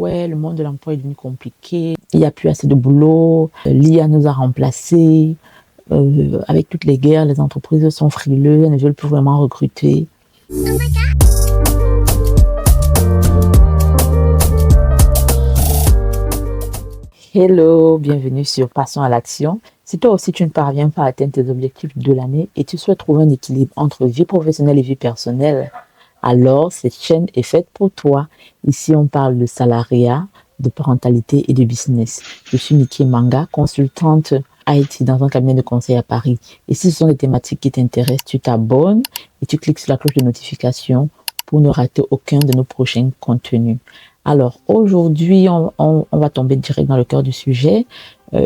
ouais, le monde de l'emploi est devenu compliqué, il n'y a plus assez de boulot, l'IA nous a remplacés, avec toutes les guerres, les entreprises sont frileuses, elles ne veulent plus vraiment recruter. Hello, bienvenue sur Passons à l'action. Si toi aussi tu ne parviens pas à atteindre tes objectifs de l'année et tu souhaites trouver un équilibre entre vie professionnelle et vie personnelle, alors cette chaîne est faite pour toi. Ici, on parle de salariat, de parentalité et de business. Je suis Niki Manga, consultante IT dans un cabinet de conseil à Paris. Et si ce sont des thématiques qui t'intéressent, tu t'abonnes et tu cliques sur la cloche de notification pour ne rater aucun de nos prochains contenus. Alors, aujourd'hui, on va tomber direct dans le cœur du sujet.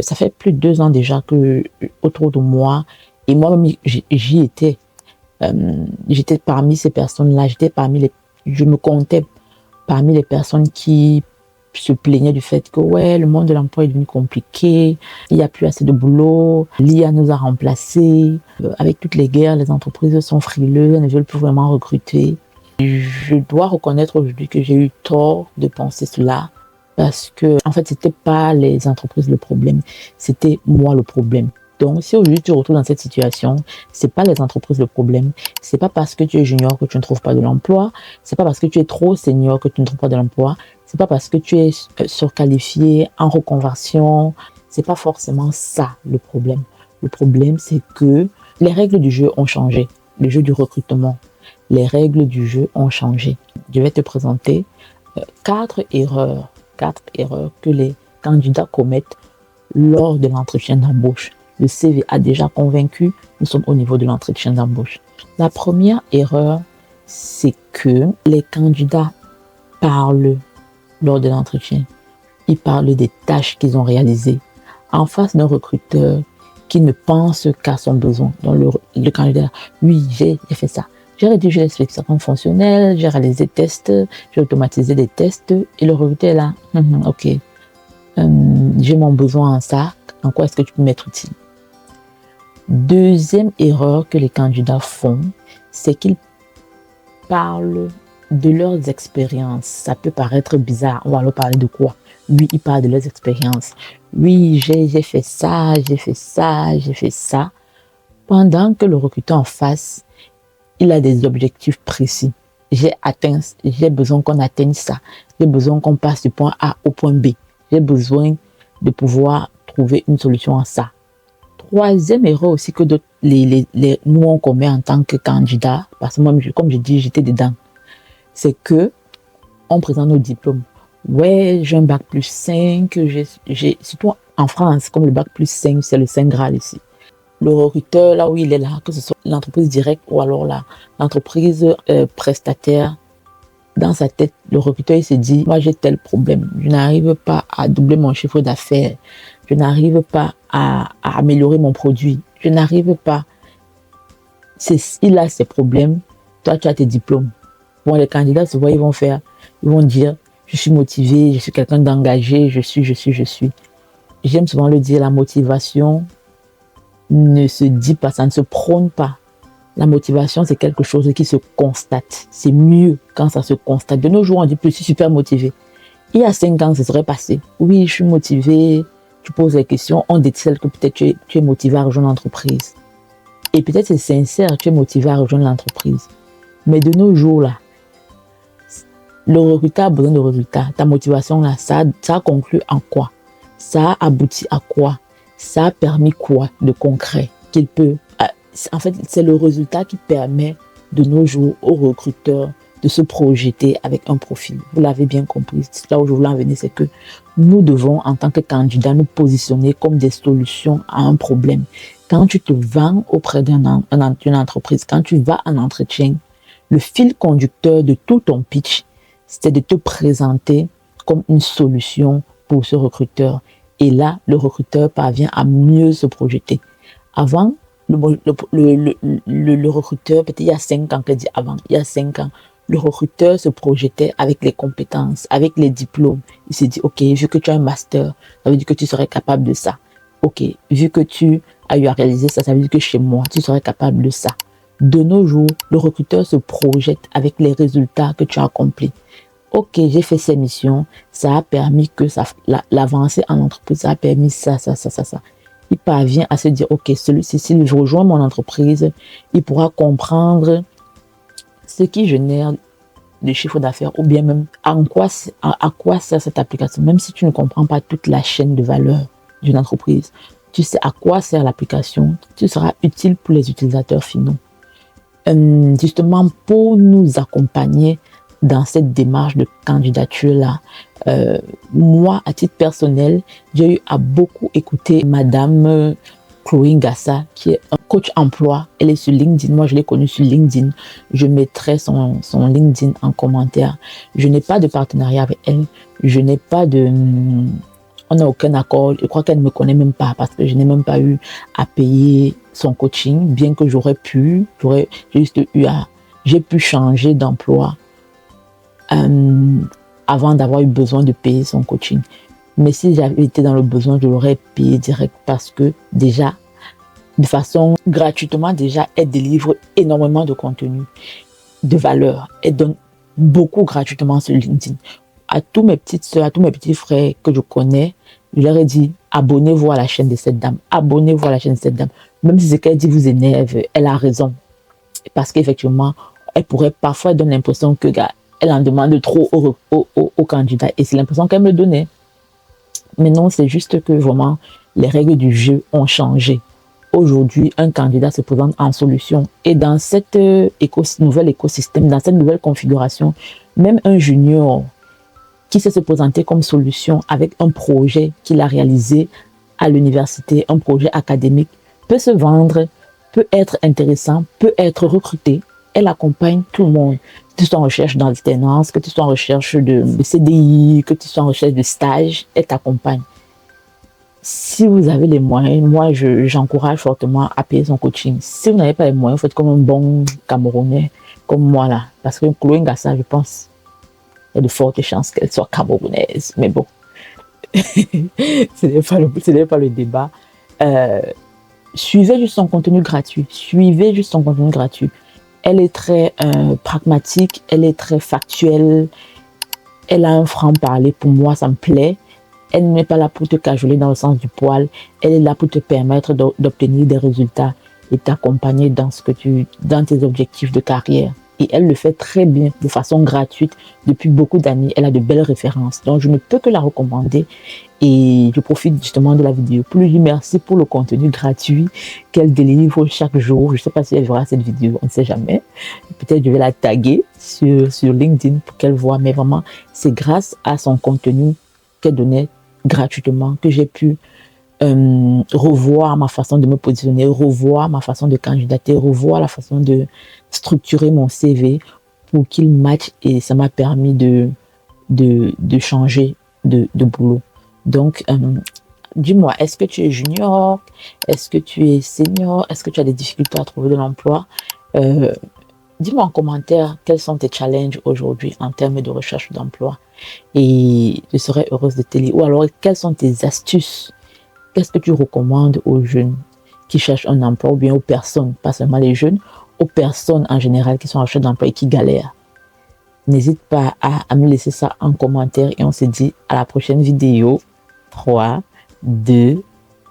Ça fait plus de 2 ans déjà que autour de moi, et moi-même, j'y étais. J'étais parmi ces personnes-là, je me comptais parmi les personnes qui se plaignaient du fait que ouais, le monde de l'emploi est devenu compliqué, il n'y a plus assez de boulot, l'IA nous a remplacés, avec toutes les guerres, les entreprises sont frileuses, elles ne veulent plus vraiment recruter. Je dois reconnaître aujourd'hui que j'ai eu tort de penser cela parce que, en fait, c'était pas les entreprises le problème, c'était moi le problème. Donc, si aujourd'hui tu te retrouves dans cette situation, c'est pas les entreprises le problème. C'est pas parce que tu es junior que tu ne trouves pas de l'emploi. C'est pas parce que tu es trop senior que tu ne trouves pas de l'emploi. C'est pas parce que tu es surqualifié, en reconversion. C'est pas forcément ça le problème. Le problème, c'est que les règles du jeu ont changé. Le jeu du recrutement. Les règles du jeu ont changé. Je vais te présenter 4 erreurs que les candidats commettent lors de l'entretien d'embauche. Le CV a déjà convaincu, nous sommes au niveau de l'entretien d'embauche. La première erreur, c'est que les candidats parlent lors de l'entretien. Ils parlent des tâches qu'ils ont réalisées en face d'un recruteur qui ne pense qu'à son besoin. Donc le candidat, oui, j'ai fait ça. J'ai rédigé les spécifications fonctionnelles, j'ai réalisé des tests, j'ai automatisé des tests et le recruteur est là. Ok, j'ai mon besoin en ça. En quoi est-ce que tu peux m'être utile? Deuxième erreur que les candidats font, c'est qu'ils parlent de leurs expériences. Ça peut paraître bizarre. On va leur parler de quoi? Oui, ils parlent de leurs expériences. Oui, j'ai fait ça, j'ai fait ça, j'ai fait ça. Pendant que le recruteur en face, il a des objectifs précis. J'ai besoin qu'on atteigne ça. J'ai besoin qu'on passe du point A au point B. J'ai besoin de pouvoir trouver une solution à ça. Troisième erreur aussi que nous on commet en tant que candidat, parce que moi, comme je dis, j'étais dedans, c'est que on présente nos diplômes. Ouais, j'ai un bac plus 5, surtout en France, comme le bac plus 5, c'est le 5 grade ici. Le recruteur, là où il est là, que ce soit l'entreprise directe ou alors l'entreprise prestataire, dans sa tête, le recruteur il se dit, moi j'ai tel problème, je n'arrive pas à doubler mon chiffre d'affaires, je n'arrive pas à améliorer mon produit, je n'arrive pas. Il a ses problèmes, toi tu as tes diplômes. Bon, les candidats se voient, ils vont dire, je suis motivé, je suis quelqu'un d'engagé, je suis. J'aime souvent le dire, la motivation ne se dit pas, ça ne se prône pas. La motivation, c'est quelque chose qui se constate. C'est mieux quand ça se constate. De nos jours, on dit plus, je suis super motivé. Il y a 5 ans, ça serait passé. Oui, je suis motivé. Tu poses des questions, on décèle que peut-être tu es motivé à rejoindre l'entreprise. Et peut-être c'est sincère, tu es motivé à rejoindre l'entreprise. Mais de nos jours, là, le recruteur a besoin de résultats. Ta motivation, là, ça a conclu en quoi? Ça a abouti à quoi? Ça a permis quoi de concret qu'il peut... En fait, c'est le résultat qui permet de nos jours aux recruteurs de se projeter avec un profil. Vous l'avez bien compris. Là où je voulais en venir, c'est que nous devons, en tant que candidats, nous positionner comme des solutions à un problème. Quand tu te vends auprès d'une entreprise, quand tu vas en entretien, le fil conducteur de tout ton pitch, c'est de te présenter comme une solution pour ce recruteur. Et là, le recruteur parvient à mieux se projeter. Avant, le recruteur, peut-être il y a 5 ans, il y a 5 ans, le recruteur se projetait avec les compétences, avec les diplômes. Il s'est dit, ok, vu que tu as un master, ça veut dire que tu serais capable de ça. Ok, vu que tu as eu à réaliser ça, ça veut dire que chez moi, tu serais capable de ça. De nos jours, le recruteur se projette avec les résultats que tu as accomplis. ok, j'ai fait ces missions, ça a permis que l'avancée en entreprise, ça a permis ça. Il parvient à se dire, ok, celui-ci, s'il rejoint mon entreprise, il pourra comprendre ce qui génère de chiffre d'affaires ou bien même à quoi sert cette application. Même si tu ne comprends pas toute la chaîne de valeur d'une entreprise, tu sais à quoi sert l'application, tu seras utile pour les utilisateurs finaux. Justement, pour nous accompagner dans cette démarche de candidature-là, moi, à titre personnel, j'ai eu à beaucoup écouter Madame Chloé Ngassa, qui est un coach emploi. Elle est sur LinkedIn. Moi, je l'ai connue sur LinkedIn. Je mettrai son LinkedIn en commentaire. Je n'ai pas de partenariat avec elle. Je n'ai pas de... On n'a aucun accord. Je crois qu'elle ne me connaît même pas parce que je n'ai même pas eu à payer son coaching, bien que j'aurais pu. J'ai pu changer d'emploi avant d'avoir eu besoin de payer son coaching. Mais si j'avais été dans le besoin, je l'aurais payé direct parce que déjà, de façon gratuitement, déjà, elle délivre énormément de contenu, de valeur. Elle donne beaucoup gratuitement sur LinkedIn. À tous mes petites soeurs, à tous mes petits frères que je connais, je leur ai dit, abonnez-vous à la chaîne de cette dame. Abonnez-vous à la chaîne de cette dame. Même si ce qu'elle dit vous énerve, elle a raison. Parce qu'effectivement, elle pourrait parfois donner l'impression que elle en demande trop aux candidats. Et c'est l'impression qu'elle me donnait. Mais non, c'est juste que vraiment, les règles du jeu ont changé. Aujourd'hui, un candidat se présente en solution. Et dans cet nouvel écosystème, dans cette nouvelle configuration, même un junior qui sait se présenter comme solution avec un projet qu'il a réalisé à l'université, un projet académique, peut se vendre, peut être intéressant, peut être recruté. Elle accompagne tout le monde. Que tu sois en recherche d'alternance, que tu sois en recherche de CDI, que tu sois en recherche de stage, elle t'accompagne. Si vous avez les moyens, moi, j'encourage fortement à payer son coaching. Si vous n'avez pas les moyens, faites comme un bon Camerounais, comme moi là. Parce que Chloé Ngassa, je pense, il y a de fortes chances qu'elle soit camerounaise. Mais bon, ce n'est pas le débat. Suivez juste son contenu gratuit. Suivez juste son contenu gratuit. Elle est très pragmatique, elle est très factuelle, elle a un franc-parler, pour moi ça me plaît. Elle n'est pas là pour te cajoler dans le sens du poil, elle est là pour te permettre d'obtenir des résultats et t'accompagner dans tes objectifs de carrière. Et elle le fait très bien, de façon gratuite, depuis beaucoup d'années. Elle a de belles références, donc je ne peux que la recommander. Et je profite justement de la vidéo pour lui dire merci pour le contenu gratuit qu'elle délivre chaque jour. Je ne sais pas si elle verra cette vidéo, on ne sait jamais. Peut-être je vais la taguer sur LinkedIn pour qu'elle voit. Mais vraiment, c'est grâce à son contenu qu'elle donnait gratuitement que j'ai pu revoir ma façon de me positionner, revoir ma façon de candidater, revoir la façon de structurer mon CV pour qu'il matche. Et ça m'a permis de changer de boulot. Donc, dis-moi, est-ce que tu es junior? Est-ce que tu es senior? Est-ce que tu as des difficultés à trouver de l'emploi? Dis-moi en commentaire quels sont tes challenges aujourd'hui en termes de recherche d'emploi. Et je serais heureuse de te lire. Ou alors, quelles sont tes astuces? Qu'est-ce que tu recommandes aux jeunes qui cherchent un emploi ou bien aux personnes, pas seulement les jeunes, aux personnes en général qui sont en recherche d'emploi et qui galèrent? N'hésite pas à me laisser ça en commentaire et on se dit à la prochaine vidéo. 3, 2,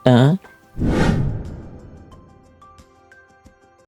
1.